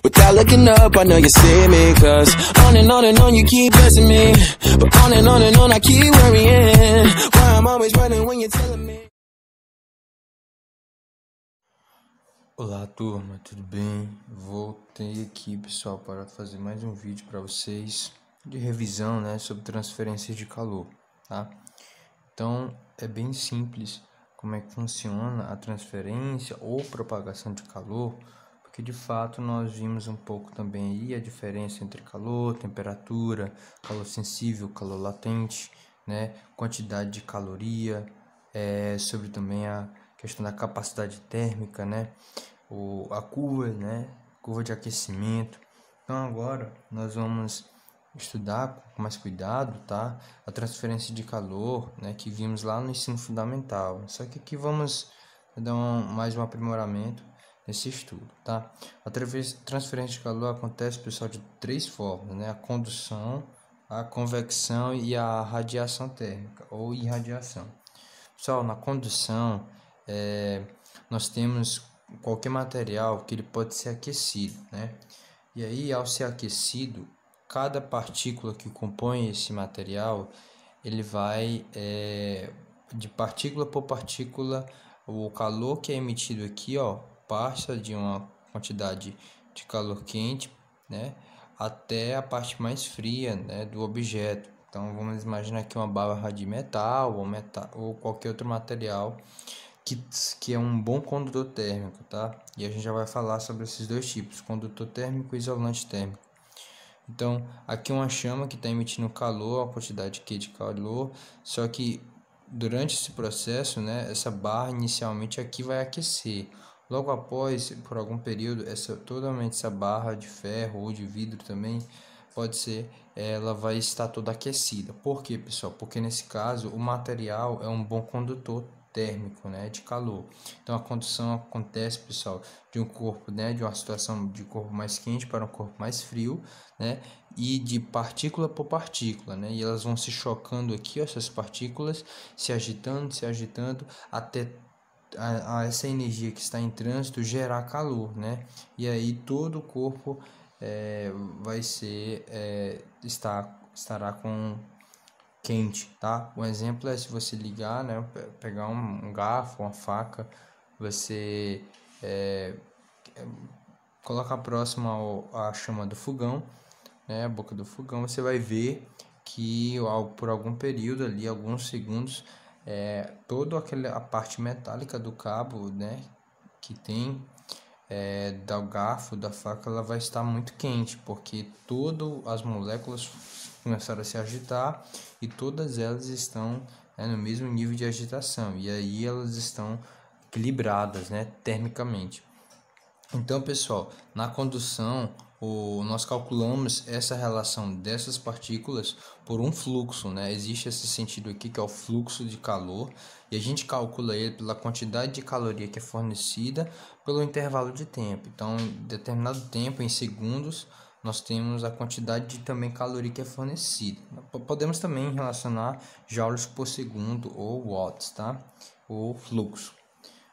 Without looking up, I know you see me. Cause on and on you keep blessing me. But on and on I keep worrying. Why I'm always running when you're telling me. Olá turma, tudo bem? Voltei aqui, pessoal, para fazer mais um vídeo para vocês de revisão, né, sobre transferências de calor, tá? Então é bem simples como é que funciona a transferência ou propagação de calor, porque de fato nós vimos um pouco também aí a diferença entre calor, temperatura, calor sensível, calor latente, né, quantidade de caloria, sobre também a questão da capacidade térmica, né, a curva, né, curva de aquecimento. Então agora nós vamos estudar com mais cuidado, tá, a transferência de calor, né, que vimos lá no ensino fundamental. Só que aqui vamos dar mais um aprimoramento nesse estudo, tá? A transferência de calor acontece, pessoal, de três formas, né, a condução, a convecção e a radiação térmica ou irradiação. Pessoal, na condução, nós temos qualquer material que ele pode ser aquecido, né? E aí, ao ser aquecido, cada partícula que compõe esse material, ele vai, de partícula por partícula, o calor que é emitido aqui, ó, passa de uma quantidade de calor quente, né, até a parte mais fria, né, do objeto. Então, vamos imaginar aqui uma barra de metal ou qualquer outro material que é um bom condutor térmico, tá? E a gente já vai falar sobre esses dois tipos, condutor térmico e isolante térmico. Então, aqui uma chama que está emitindo calor, a quantidade Q de calor, só que durante esse processo, né, essa barra inicialmente aqui vai aquecer. Logo após, por algum período, totalmente essa barra de ferro ou de vidro também, pode ser, ela vai estar toda aquecida. Por quê, pessoal? Porque nesse caso, o material é um bom condutor térmico, né, de calor. Então a condução acontece, pessoal, de um corpo, né, de uma situação de corpo mais quente para um corpo mais frio, né, e de partícula por partícula, né, e elas vão se chocando aqui, ó, essas partículas se agitando até essa energia que está em trânsito gerar calor, né, e aí todo o corpo vai ser estará com quente, tá? Um exemplo é se você ligar, né, pegar um garfo, uma faca, você colocar próximo à chama do fogão, né, a boca do fogão, você vai ver que por algum período ali, alguns segundos, toda a parte metálica do cabo, né, que tem do garfo, da faca, ela vai estar muito quente, porque todas as moléculas começaram a se agitar e todas elas estão, no mesmo nível de agitação, e aí elas estão equilibradas, né, termicamente. Então, pessoal, na condução, nós calculamos essa relação dessas partículas por um fluxo, né? Existe esse sentido aqui que é o fluxo de calor, e a gente calcula ele pela quantidade de caloria que é fornecida pelo intervalo de tempo. Então, em determinado tempo, em segundos, nós temos a quantidade de também caloria que é fornecida. Podemos também relacionar joules por segundo ou watts, tá? O fluxo.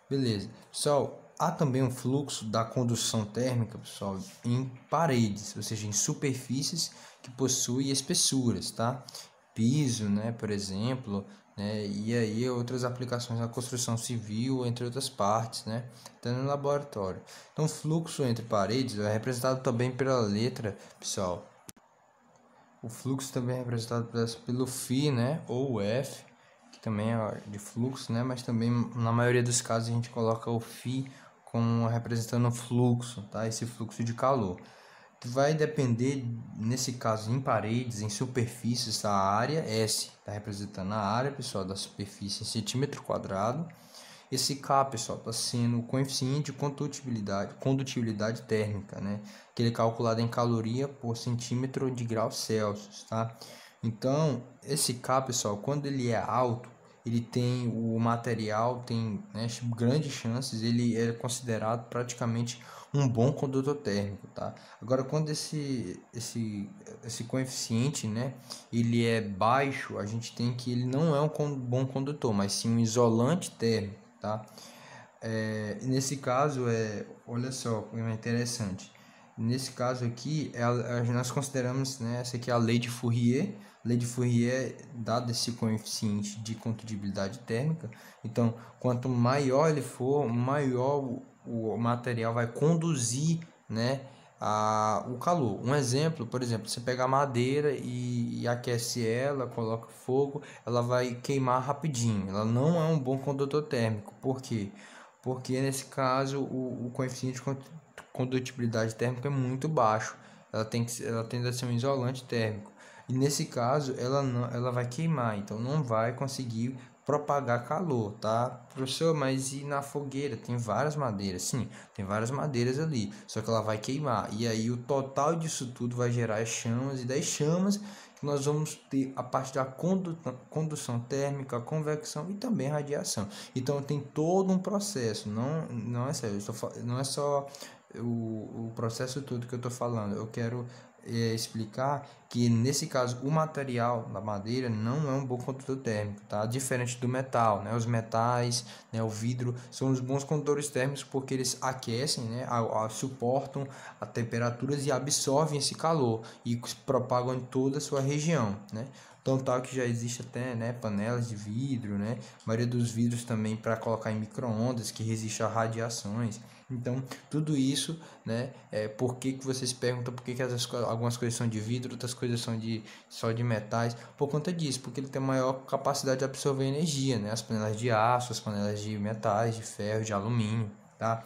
Beleza. Pessoal, há também um fluxo da condução térmica, pessoal, em paredes, ou seja, em superfícies que possuem espessuras, tá? Piso, né, por exemplo, né, e aí outras aplicações na construção civil, entre outras partes, né, até no laboratório. Então, o fluxo entre paredes é representado também pela letra, pessoal. O fluxo também é representado pelo φ, né, ou F, que também é de fluxo, né, mas também na maioria dos casos a gente coloca o φ como representando o fluxo, tá, esse fluxo de calor. Que vai depender, nesse caso, em paredes, em superfícies, a área S, está representando a área, pessoal, da superfície em centímetro quadrado. Esse K, pessoal, está sendo o coeficiente de condutibilidade térmica, né? Que ele é calculado em caloria por centímetro de graus Celsius, tá? Então, esse K, pessoal, quando ele é alto, o material tem, né, grandes chances, ele é considerado praticamente um bom condutor térmico, tá? Agora, quando esse coeficiente, né, ele é baixo, a gente tem que ele não é um bom condutor, mas sim um isolante térmico, tá? Nesse caso, olha só como é interessante. Nesse caso aqui, nós consideramos, né, essa aqui é a lei de Fourier. Lei de Fourier, dado esse coeficiente de condutibilidade térmica, então quanto maior ele for, maior o material vai conduzir, né, o calor. Um exemplo, por exemplo, você pega a madeira e aquece ela, coloca fogo, ela vai queimar rapidinho. Ela não é um bom condutor térmico. Por quê? Porque nesse caso o coeficiente de condutibilidade térmica é muito baixo. Ela tende a ser um isolante térmico. E nesse caso ela vai queimar, então não vai conseguir propagar calor, tá? Professor, mas e na fogueira? Tem várias madeiras. Sim, tem várias madeiras ali, só que ela vai queimar. E aí o total disso tudo vai gerar chamas, e das chamas que nós vamos ter a parte da condução térmica, convecção e também radiação. Então tem todo um processo, não é sério, não é só o processo todo que eu estou falando. Eu quero explicar que nesse caso o material da madeira não é um bom condutor térmico, tá? Diferente do metal, né? Os metais, né, o vidro são os bons condutores térmicos porque eles aquecem, né, suportam a temperaturas e absorvem esse calor e propagam em toda a sua região, né? Então, tal que já existe até, né, panelas de vidro, né? A maioria dos vidros também para colocar em micro-ondas que resiste a radiações. Então, tudo isso, né, por que vocês perguntam por que algumas coisas são de vidro, outras coisas são só de metais? Por conta disso, porque ele tem maior capacidade de absorver energia, né? As panelas de aço, as panelas de metais, de ferro, de alumínio, tá?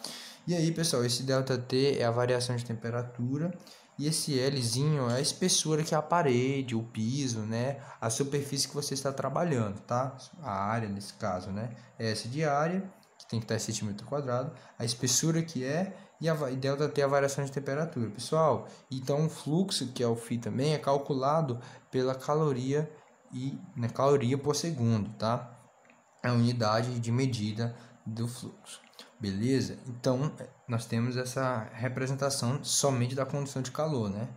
E aí, pessoal, esse ΔT é a variação de temperatura e esse Lzinho é a espessura que é a parede, o piso, né? A superfície que você está trabalhando, tá? A área, nesse caso, né? Essa de área, que tem que estar em centímetro quadrado, a espessura que é e ΔT é a variação de temperatura. Pessoal, então o fluxo, que é o φ também, é calculado pela caloria caloria por segundo, tá? É a unidade de medida do fluxo. Beleza? Então, nós temos essa representação somente da condução de calor, né?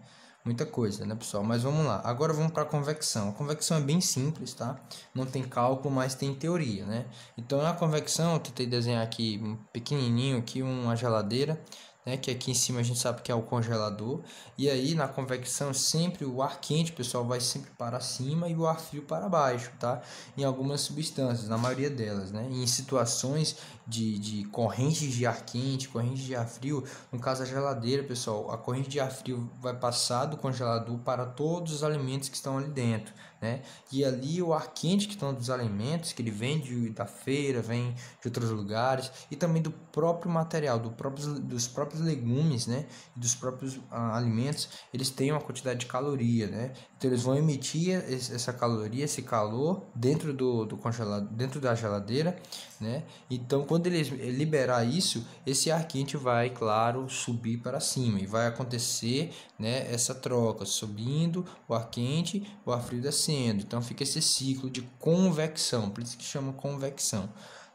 Muita coisa, né, pessoal? Mas vamos lá. Agora vamos para a convecção. A convecção é bem simples, tá? Não tem cálculo, mas tem teoria, né? Então, na convecção, eu tentei desenhar aqui um pequenininho, aqui uma geladeira, né? Que aqui em cima a gente sabe que é o congelador. E aí, na convecção, sempre o ar quente, pessoal, vai sempre para cima e o ar frio para baixo, tá? Em algumas substâncias, na maioria delas, né? Em situações de correntes de ar quente, correntes de ar frio, no caso da geladeira, pessoal, a corrente de ar frio vai passar do congelador para todos os alimentos que estão ali dentro, né? E ali o ar quente que estão dos alimentos, que ele vem da feira, vem de outros lugares, e também do próprio material, dos próprios legumes, né? E dos próprios alimentos, eles têm uma quantidade de caloria, né? Então eles vão emitir essa caloria, esse calor dentro do congelador, dentro da geladeira, né? Então quando ele liberar isso, esse ar quente vai, claro, subir para cima e vai acontecer, né, essa troca, subindo o ar quente, o ar frio descendo. Então fica esse ciclo de convecção, por isso que chama convecção.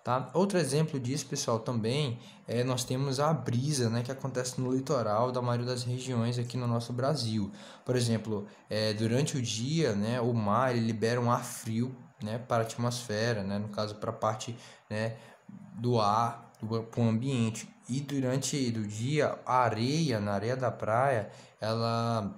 Tá? Outro exemplo disso, pessoal, também nós temos a brisa, né, que acontece no litoral da maioria das regiões aqui no nosso Brasil. Por exemplo, durante o dia, né, o mar ele libera um ar frio, né, para a atmosfera, né, no caso para a parte, né, do ar, para o ambiente. E durante o dia, na areia da praia, ela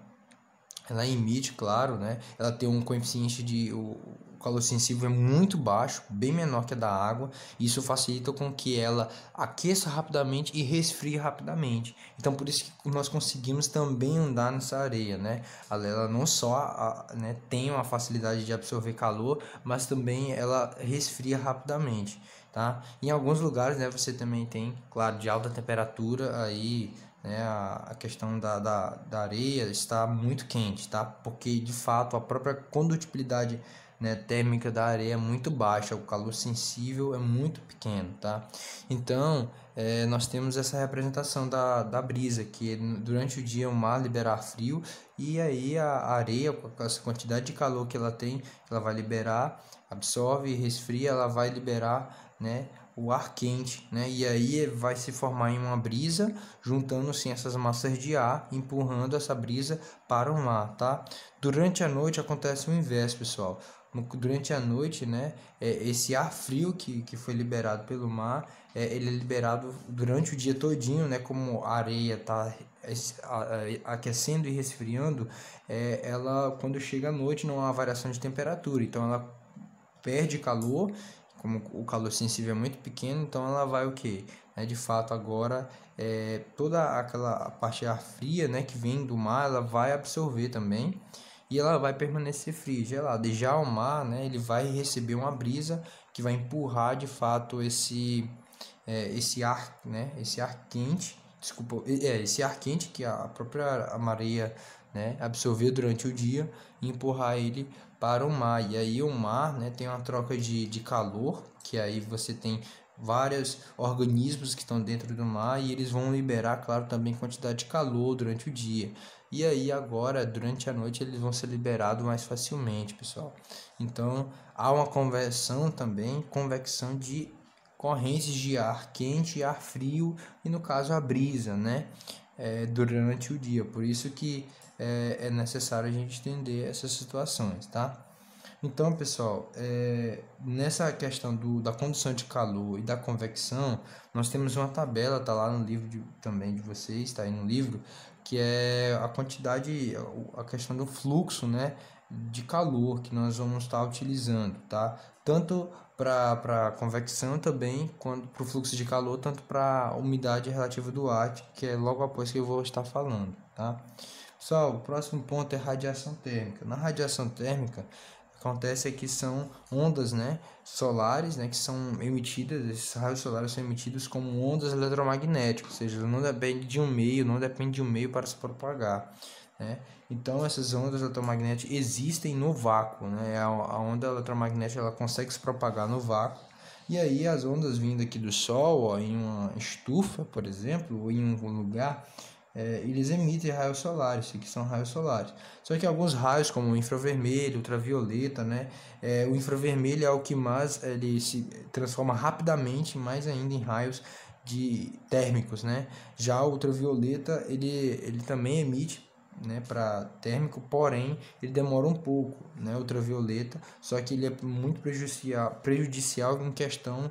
emite, claro, né? Ela tem um coeficiente o calor sensível é muito baixo, bem menor que a da água. Isso facilita com que ela aqueça rapidamente e resfrie rapidamente. Então, por isso que nós conseguimos também andar nessa areia, né? Ela não só né, tem uma facilidade de absorver calor, mas também ela resfria rapidamente, tá? Em alguns lugares, né, você também tem, claro, de alta temperatura aí, né, a questão da areia está muito quente, tá? Porque de fato a própria condutibilidade, né, térmica da areia é muito baixa, o calor sensível é muito pequeno, tá? Então nós temos essa representação da brisa, que durante o dia o mar libera ar frio e aí a areia, com essa quantidade de calor que ela tem, ela vai liberar, absorve e resfria, ela vai liberar, né, o ar quente, né? E aí vai se formar em uma brisa, juntando-se essas massas de ar, empurrando essa brisa para o mar, tá? Durante a noite acontece o inverso, pessoal. durante a noite, né, esse ar frio que foi liberado pelo mar, ele é liberado durante o dia todinho, né, como a areia está aquecendo e resfriando, ela, quando chega à noite, não há variação de temperatura, então ela perde calor, como o calor sensível é muito pequeno, então ela vai o que? De fato, agora toda aquela parte ar fria, né, que vem do mar, ela vai absorver também e ela vai permanecer fria e gelada. E já o mar, né, ele vai receber uma brisa que vai empurrar de fato esse ar, né, esse ar quente, desculpa, esse ar quente que a própria mareia, né, absorver durante o dia e empurrar ele para o mar. E aí o mar, né, tem uma troca de calor, que aí você tem vários organismos que estão dentro do mar e eles vão liberar, claro, também quantidade de calor durante o dia. E aí agora, durante a noite, eles vão ser liberados mais facilmente, pessoal. Então, há uma convecção também, convecção de correntes de ar quente e ar frio, e no caso a brisa, né? Durante o dia. Por isso que é necessário a gente entender essas situações, tá? Então, pessoal, nessa questão da condução de calor e da convecção, nós temos uma tabela, tá lá no livro também de vocês, tá aí no livro, que é a quantidade, a questão do fluxo, né, de calor que nós vamos estar utilizando, tá? Tanto para convecção também, quanto para o fluxo de calor, tanto para a umidade relativa do ar, que é logo após que eu vou estar falando, tá? Pessoal, o próximo ponto é radiação térmica. Na radiação térmica, acontece que são ondas, né, solares, né, que são emitidas, esses raios solares são emitidos como ondas eletromagnéticas, ou seja, não depende de um meio para se propagar, né? Então essas ondas eletromagnéticas existem no vácuo, né? A onda eletromagnética ela consegue se propagar no vácuo. E aí as ondas vindo aqui do Sol, ó, em uma estufa, por exemplo, ou em um lugar, eles emitem raios solares, que são raios solares. Só que alguns raios, como o infravermelho, ultravioleta, né? O infravermelho é o que mais ele se transforma rapidamente, mais ainda, em raios térmicos, né? Já o ultravioleta, ele também emite, né, para térmico, porém ele demora um pouco, né, ultravioleta, só que ele é muito prejudicial em questão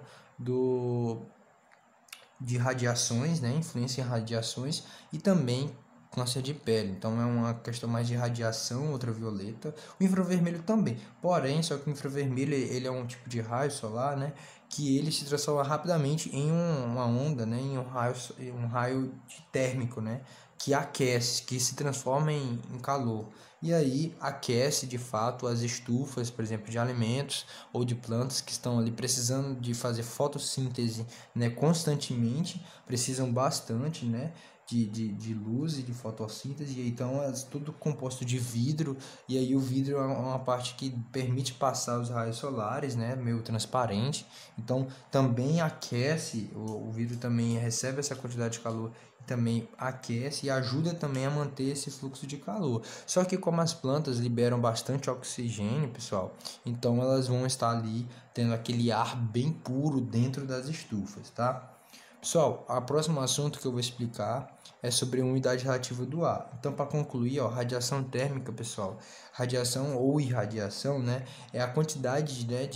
de radiações, né, influência em radiações e também câncer de pele. Então é uma questão mais de radiação ultravioleta. O infravermelho também, porém, só que o infravermelho ele é um tipo de raio solar, né, que ele se transforma rapidamente em uma onda, né, em um raio térmico, né, que aquece, que se transforma em calor. E aí aquece de fato as estufas, por exemplo, de alimentos ou de plantas que estão ali precisando de fazer fotossíntese, né, constantemente, precisam bastante, né, de luz e de fotossíntese, e então é tudo composto de vidro, e aí o vidro é uma parte que permite passar os raios solares, né, meio transparente, então também aquece, o vidro também recebe essa quantidade de calor, também aquece e ajuda também a manter esse fluxo de calor. Só que como as plantas liberam bastante oxigênio, pessoal, então elas vão estar ali tendo aquele ar bem puro dentro das estufas, tá? Pessoal, o próximo assunto que eu vou explicar é sobre a umidade relativa do ar. Então, para concluir, ó, radiação térmica, pessoal, radiação ou irradiação, né, é a quantidade, né,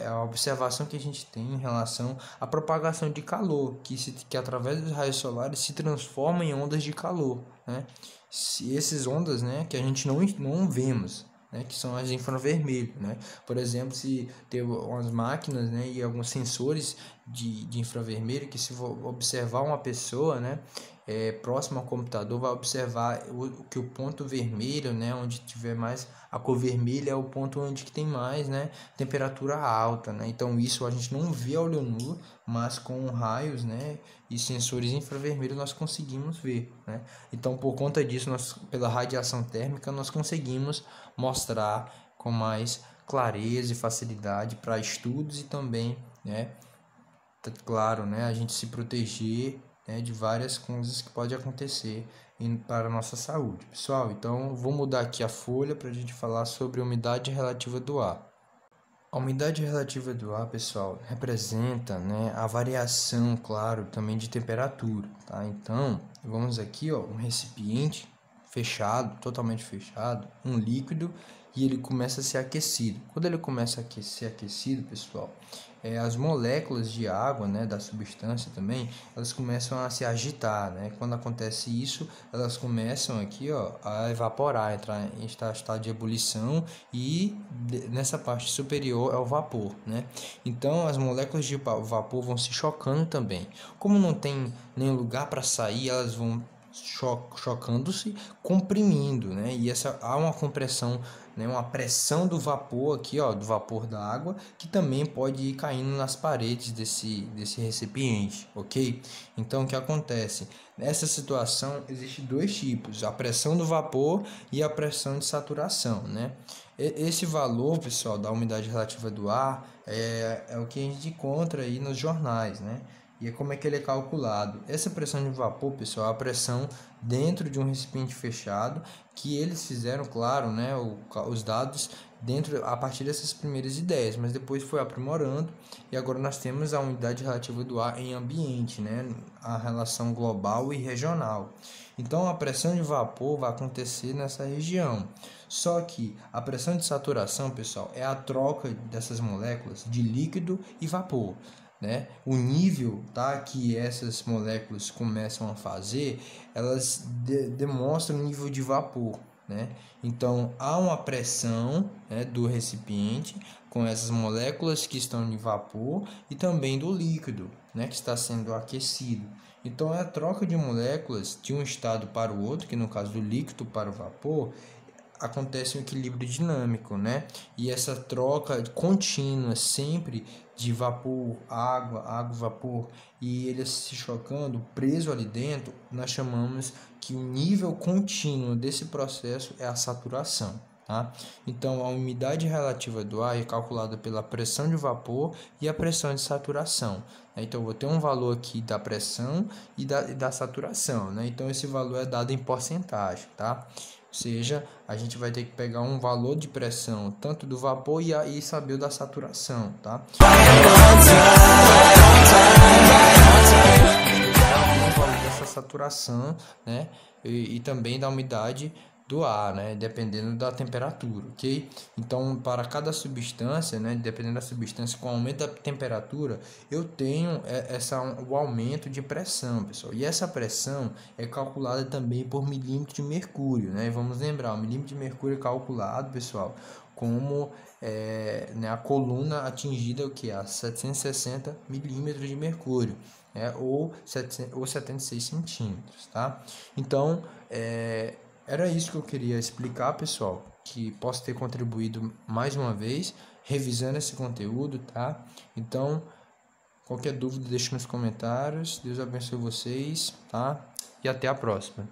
é a observação que a gente tem em relação à propagação de calor, que através dos raios solares se transforma em ondas de calor, né? Essas ondas, né, que a gente não vemos, né, que são as infravermelho, né? Por exemplo, se tem umas máquinas, né, e alguns sensores de infravermelho que, se for observar uma pessoa, né, próximo ao computador, vai observar que o ponto vermelho, né, onde tiver mais a cor vermelha, é o ponto onde que tem mais, né, temperatura alta, né? Então isso a gente não vê a olho nu, mas com raios, né, e sensores infravermelhos nós conseguimos ver, né? Então, por conta disso, pela radiação térmica, nós conseguimos mostrar com mais clareza e facilidade para estudos e também, né, claro, né, a gente se proteger, né, de várias coisas que pode acontecer para a nossa saúde. Pessoal, então vou mudar aqui a folha para a gente falar sobre a umidade relativa do ar. A umidade relativa do ar, pessoal, representa, né, a variação, claro, também de temperatura, tá? Então, vamos aqui, ó, um recipiente fechado, totalmente fechado, um líquido, e ele começa a ser aquecido. Quando ele começa a ser aquecido, pessoal, as moléculas de água, né, da substância também, elas começam a se agitar, né? Quando acontece isso, elas começam aqui, ó, a evaporar, entrar em estado de ebulição, e nessa parte superior é o vapor, né? Então as moléculas de vapor vão se chocando também. Como não tem nenhum lugar para sair, elas vão chocando-se, comprimindo, né? E há uma compressão, né? Uma pressão do vapor aqui, ó, do vapor da água, que também pode ir caindo nas paredes desse recipiente, ok? Então o que acontece? Nessa situação existem dois tipos: a pressão do vapor e a pressão de saturação, né? Esse valor, pessoal, da umidade relativa do ar é o que a gente encontra aí nos jornais, né? E como é que ele é calculado? Essa pressão de vapor, pessoal, é a pressão dentro de um recipiente fechado, que eles fizeram, claro, né, os dados a partir dessas primeiras ideias, mas depois foi aprimorando, e agora nós temos a umidade relativa do ar em ambiente, né, a relação global e regional. Então a pressão de vapor vai acontecer nessa região. Só que a pressão de saturação, pessoal, é a troca dessas moléculas de líquido e vapor, né? O nível, tá, que essas moléculas começam a fazer, elas demonstram nível de vapor, né? Então há uma pressão, né, do recipiente com essas moléculas que estão em vapor, e também do líquido, né, que está sendo aquecido. Então é a troca de moléculas de um estado para o outro, que no caso do líquido para o vapor, acontece um equilíbrio dinâmico, né? E essa troca contínua sempre de vapor, água, vapor, e eles se chocando, preso ali dentro, nós chamamos que o nível contínuo desse processo é a saturação, tá? Então a umidade relativa do ar é calculada pela pressão de vapor e a pressão de saturação. Então eu vou ter um valor aqui da pressão e da saturação, né? Então esse valor é dado em porcentagem, tá? Ou seja, a gente vai ter que pegar um valor de pressão tanto do vapor e saber o da saturação, tá? O valor dessa saturação, né? E também da umidade do ar, né, dependendo da temperatura, ok? Então, para cada substância, né, dependendo da substância, com o aumento da temperatura, eu tenho o aumento de pressão, pessoal. E essa pressão é calculada também por milímetro de mercúrio, né? Vamos lembrar, o milímetro de mercúrio é calculado, pessoal, como né, a coluna atingida, o que é a 760 milímetros de mercúrio, ou 76 centímetros, tá? Então, era isso que eu queria explicar, pessoal, que posso ter contribuído mais uma vez, revisando esse conteúdo, tá? Então, qualquer dúvida deixe nos comentários. Deus abençoe vocês, tá? E até a próxima.